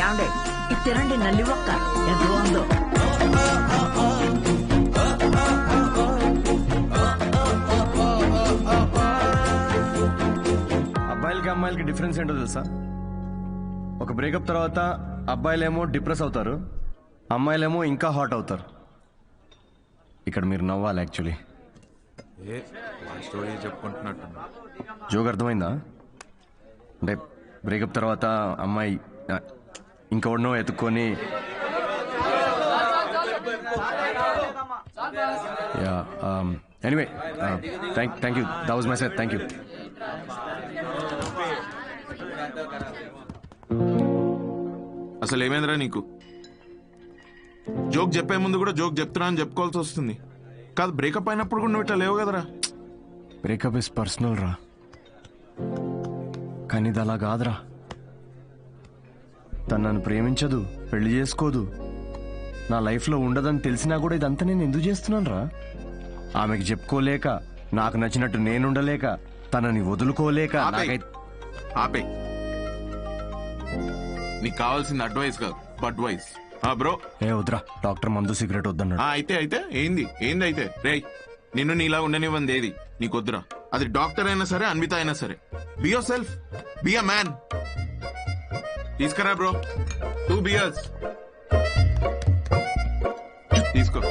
ఏమండి ఇది తినండి నల్లి ఒక్క ఎంత బాగుందో. అబ్బాయిలకి అమ్మాయిలకి డిఫరెన్స్ ఏంటో తెలుసా? ఒక బ్రేకప్ తర్వాత అబ్బాయిలేమో డిప్రెస్ అవుతారు, అమ్మాయిలేమో ఇంకా హాట్ అవుతారు. ఇక్కడ మీరు నవ్వాలి యాక్చువల్లీ. స్టోరీ చెప్పుకుంటున్నట్టు జోక్ అర్థమైందా? అంటే బ్రేకప్ తర్వాత అమ్మాయి ఇంకెవడనో ఎత్తుక్కొని anyway thank you, that was my set, thank you. అసలు ఏమైందిరా నీకు? జోక్ చెప్పే ముందు కూడా జోక్ చెప్తున్నా అని చెప్పుకోవాల్సి వస్తుంది. కాదు బ్రేకప్ అయినప్పుడు కూడా నువ్వు ఇట్లా లేవు కదరా. బ్రేకప్ ఇస్ పర్సనల్ రా, కానీ ఇది అలా కాదురా. తను నన్ను ప్రేమించదు, పెళ్లి చేసుకోదు, నా లైఫ్లో ఉండదని తెలిసినా కూడా ఇదంతా నేను ఎందుకు చేస్తున్నాను రా? ఆమెకి చెప్పుకోలేక, నాకు నచ్చినట్టు నేనుండలేక, తనని వదులుకోలేక. ఆపే, నీకు కావాల్సింది అడ్వైస్ కాదు అడ్వైస్. బ్రో ఏ వద్దురా, డాక్టర్ మందు సిగరెట్ వద్దన్నాడు. అయితే ఏంది అయితే రేయ్, నిన్ను నీలా ఉండనివ్వంది ఏది నీకు వద్దురా. అది డాక్టర్ అయినా సరే, అన్విత అయినా సరే. Be your self, be a man. తీసుకురా బ్రో 2 beers తీసుకో.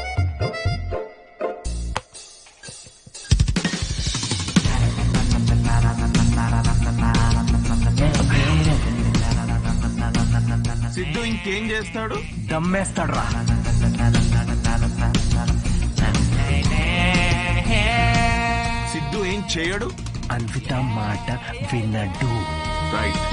సిద్ధు ఇంకేం చేస్తాడు? దమ్మేస్తాడు రా. సిద్ధు ఏం చేయడు, అన్విత మాట వినడు. రైట్.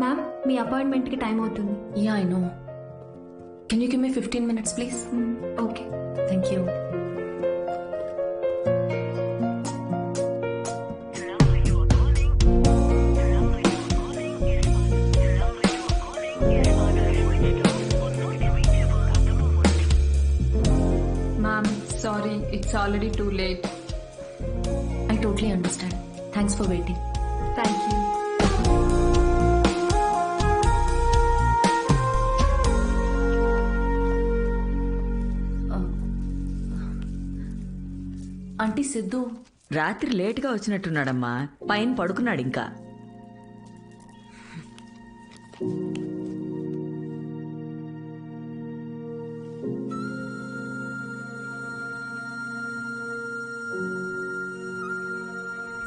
మ్యామ్, మీ అపాయింట్మెంట్ కి టైం అవుతుంది. Yeah, I know. Can you give me 15 minutes, please? Okay. Thank you. Ma'am, sorry, it's already too late. I totally understand. Thanks for waiting. Thank you. Aunty Siddhu రాత్రి లేటుగా వచ్చినట్టున్నాడమ్మా, పైన పడుకున్నాడు ఇంకా.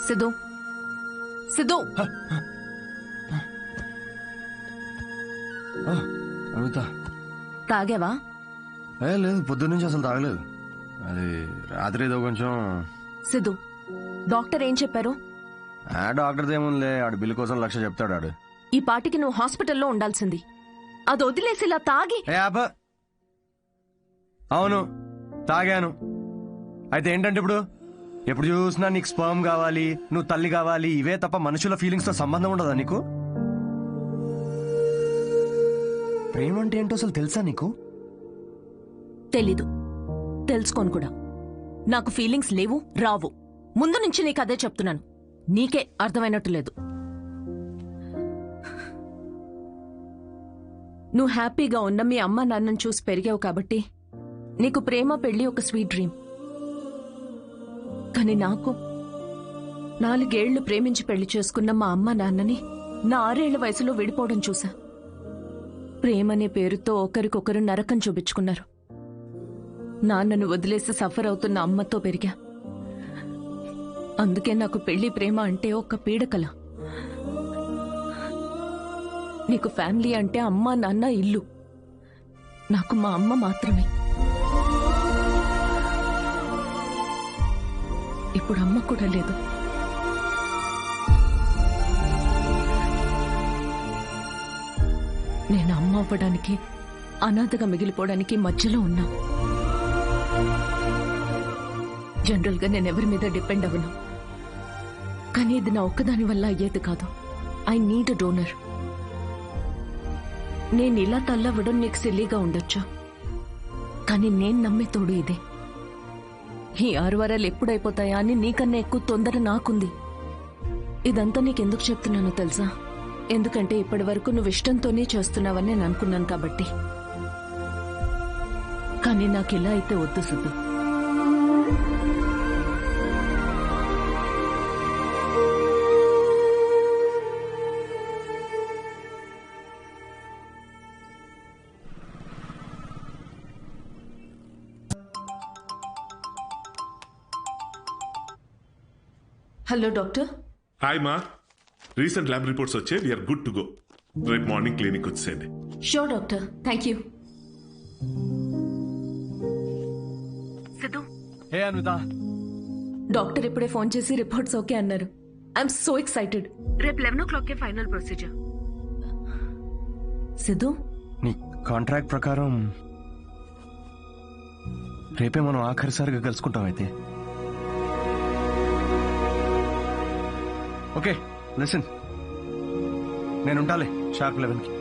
సిద్ధు సిద్ధు అన్విత తాగావా? లేదు, పొద్దున్న నుంచి అసలు తాగలేదు. అది రాత్రి ఏదో కొంచెం. సిద్ధు, డాక్టర్ ఏం చెప్పారు? డాక్టర్ ఏముందిలే, ఆడు బిల్లు కోసం 1,00,000 చెప్తాడు ఆడు. ఈ పాటికి నువ్వు హాస్పిటల్లో ఉండాల్సింది. అది వదిలేసి ఇలా తాగి. అవును, తాగాను. అయితే ఏంటంటే ఇప్పుడు ఎప్పుడు చూసినా నీకు స్పర్మ్ కావాలి, నువ్వు తల్లి కావాలి, ఇవే తప్ప మనుషుల ఫీలింగ్స్ తో సంబంధం ఉండదా నీకు? ప్రేమ అంటే ఏంటో అసలు తెలుసా నీకు? తెలీదు, తెలుసుకోను కూడా. నాకు ఫీలింగ్స్ లేవు, రావు. ముందు నుంచి నీకు అదే చెప్తున్నాను. నీకే అర్థమైనట్టు లేదు. నువ్వు హ్యాపీగా ఉన్న మీ అమ్మ నాన్నను చూసి పెరిగావు కాబట్టి నీకు ప్రేమ పెళ్లి ఒక స్వీట్ డ్రీమ్. కానీ నాకు 4 ఏళ్లు ప్రేమించి పెళ్లి చేసుకున్న మా అమ్మ నాన్నని నా 6 ఏళ్ల వయసులో విడిపోవడం చూసా. ప్రేమనే పేరుతో ఒకరికొకరు నరకం చూపించుకున్నారు. నాన్నను వదిలేసి సఫర్ అవుతున్న అమ్మతో పెరిగా. అందుకే నాకు పెళ్లి ప్రేమ అంటే ఒక పీడకల. నీకు ఫ్యామిలీ అంటే అమ్మ నాన్న ఇల్లు, నాకు మా అమ్మ మాత్రమే. ఇప్పుడు అమ్మ కూడా లేదు. నేను అమ్మ అవ్వడానికి, అనాథగా మిగిలిపోవడానికి మధ్యలో ఉన్నా. జనరల్ గా నేను ఎవరి మీద డిపెండ్ అవ్వను. కానీ ఇది నా ఒక్కదాని వల్ల అయ్యేది కాదు. I need a donor. నేను ఇలా తల్లవ్వడం నీకు సిల్లీగా ఉండొచ్చు, కానీ నేను నమ్మే తోడు ఇదే. ఈ 6 వారాలు ఎప్పుడైపోతాయా అని నీకన్నా ఎక్కువ తొందర నాకుంది. ఇదంతా నీకెందుకు చెప్తున్నానో తెలుసా? ఎందుకంటే ఇప్పటి వరకు నువ్వు ఇష్టంతోనే చేస్తున్నావని నేను అనుకున్నాను కాబట్టి. కానీ నాకు ఇలా అయితే వద్దు సిద్ధు. Hello doctor. హాయ్ మా, రీసెంట్ ల్యాబ్ రిపోర్ట్స్ వచ్చే వీఆర్ గుడ్ టు గో. రేపు మార్నింగ్ క్లినిక్ వచ్చేయండి. Sure doctor, thank you. Siddhu, hey Anvitha. Doctor ఇప్పుడే ఫోన్ చేసి రిపోర్ట్స్ ఓకే అన్నారు. I'm so excited. రేపు 11 o'clock ఫైనల్ ప్రొసీజర్. సిద్ధు, నీ కాంట్రాక్ట్ ప్రకారం రేపే మనం ఆఖరిసారిగా కలుసుకుంటాం అయితే. ఓకే లిసన్, నేను ఉంటాలే షార్ప్ 11కి.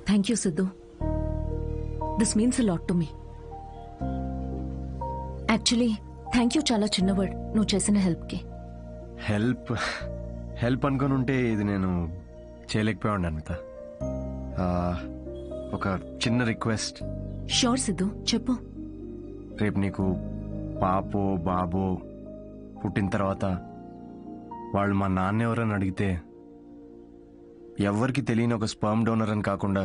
Thank you Siddhu. This means a lot to me. Actually thank you చాలా చిన్న వర్డ్ నువ్వు చేసిన హెల్ప్కి. హెల్ప్ అనుకుని ఉంటే ఇది నేను చేయలేకపోయాను అన్విత. ఒక చిన్న రిక్వెస్ట్. షూర్ సిద్ధు, చెప్పు. రేపు నీకు పాపో బాబో పుట్టిన తర్వాత వాళ్ళు మా నాన్న ఎవరని అడిగితే ఎవ్వరికి తెలియని ఒక స్పర్మ్ డోనర్ అని కాకుండా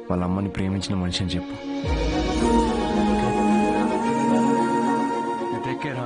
వాళ్ళ అమ్మని ప్రేమించిన మనిషి అని చెప్పు. Take care.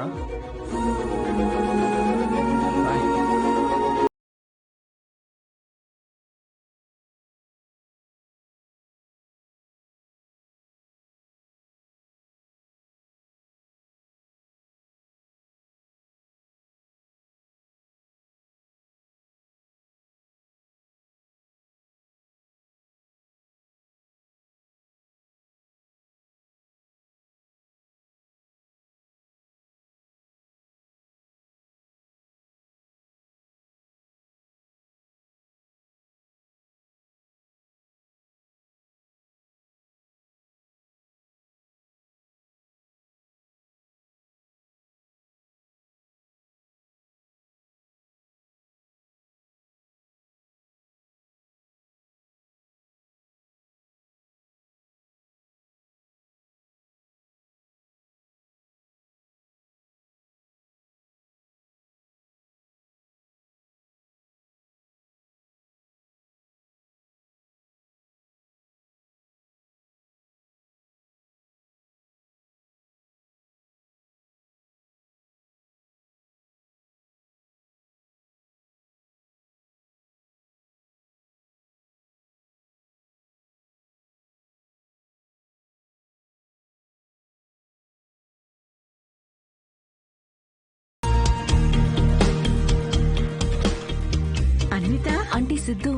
Anvitha, aunty Siddhu,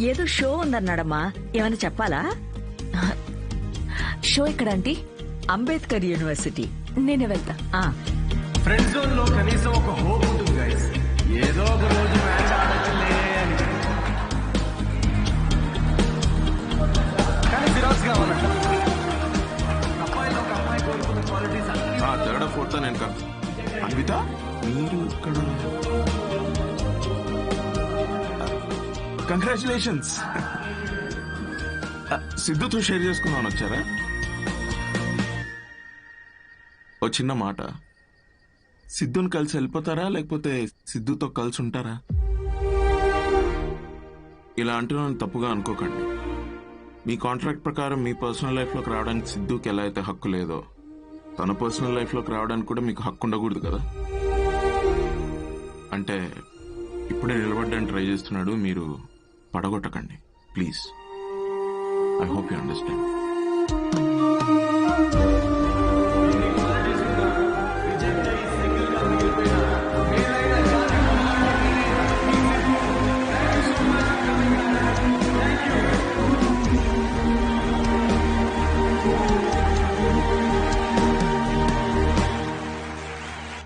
ఏదో షో ఉందన్నాడమ్మా, ఏమైనా చెప్పాలా? షో ఎక్కడ ఆంటీ? అంబేద్కర్ యూనివర్సిటీ. నేనే వెళ్తా. ఫ్రెండ్ జోన్ లో కనీసం ఒక హోప్ ఉంటుంది గైస్. ఏదో ఒక రోజు మ్యాచ్ ఆడచ్చులే అని. కానీ ఫిరాజ్ కావాలంట. అమ్మాయిలో ఒక అమ్మాయి కోరుకున్న క్వాలిటీస్ అన్ని. థర్డ్ ఫోర్త్ నేను కాదు. అన్విత, మీరు ఇక్కడ కంగ్రాచులేషన్స్. సిద్ధుతో షేర్ చేసుకుందామని వచ్చారా? ఓ చిన్న మాట, సిద్ధుని కలిసి వెళ్ళిపోతారా లేకపోతే సిద్ధుతో కలిసి ఉంటారా? ఇలా అంటున్నాను, తప్పుగా అనుకోకండి. మీ కాంట్రాక్ట్ ప్రకారం మీ పర్సనల్ లైఫ్లోకి రావడానికి సిద్ధుకి ఎలా అయితే హక్కు లేదో తన పర్సనల్ లైఫ్లోకి రావడానికి కూడా మీకు హక్కు ఉండకూడదు కదా. అంటే ఇప్పుడే నిలబడ్డానికి ట్రై చేస్తున్నాడు, మీరు పడగొట్టకండి please. I hope you understand.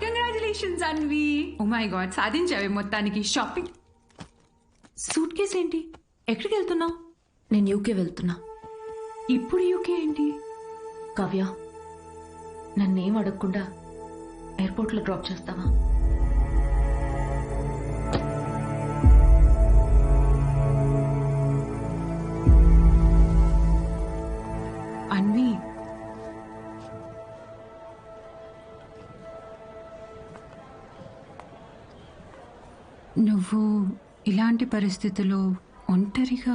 Congratulations Anvi. Oh my god, సాధించావే మొత్తానికి. షాపింగ్ సూట్ కేస్ ఏంటి? ఎక్కడికి వెళ్తున్నావు? నేను యూకే వెళ్తున్నా. ఇప్పుడు యూకే ఏంటి? కావ్య, నన్నేం అడగకుండా ఎయిర్పోర్ట్లో డ్రాప్ చేస్తావా? అన్వి, నువ్వు ఇలాంటి పరిస్థితుల్లో ఒంటరిగా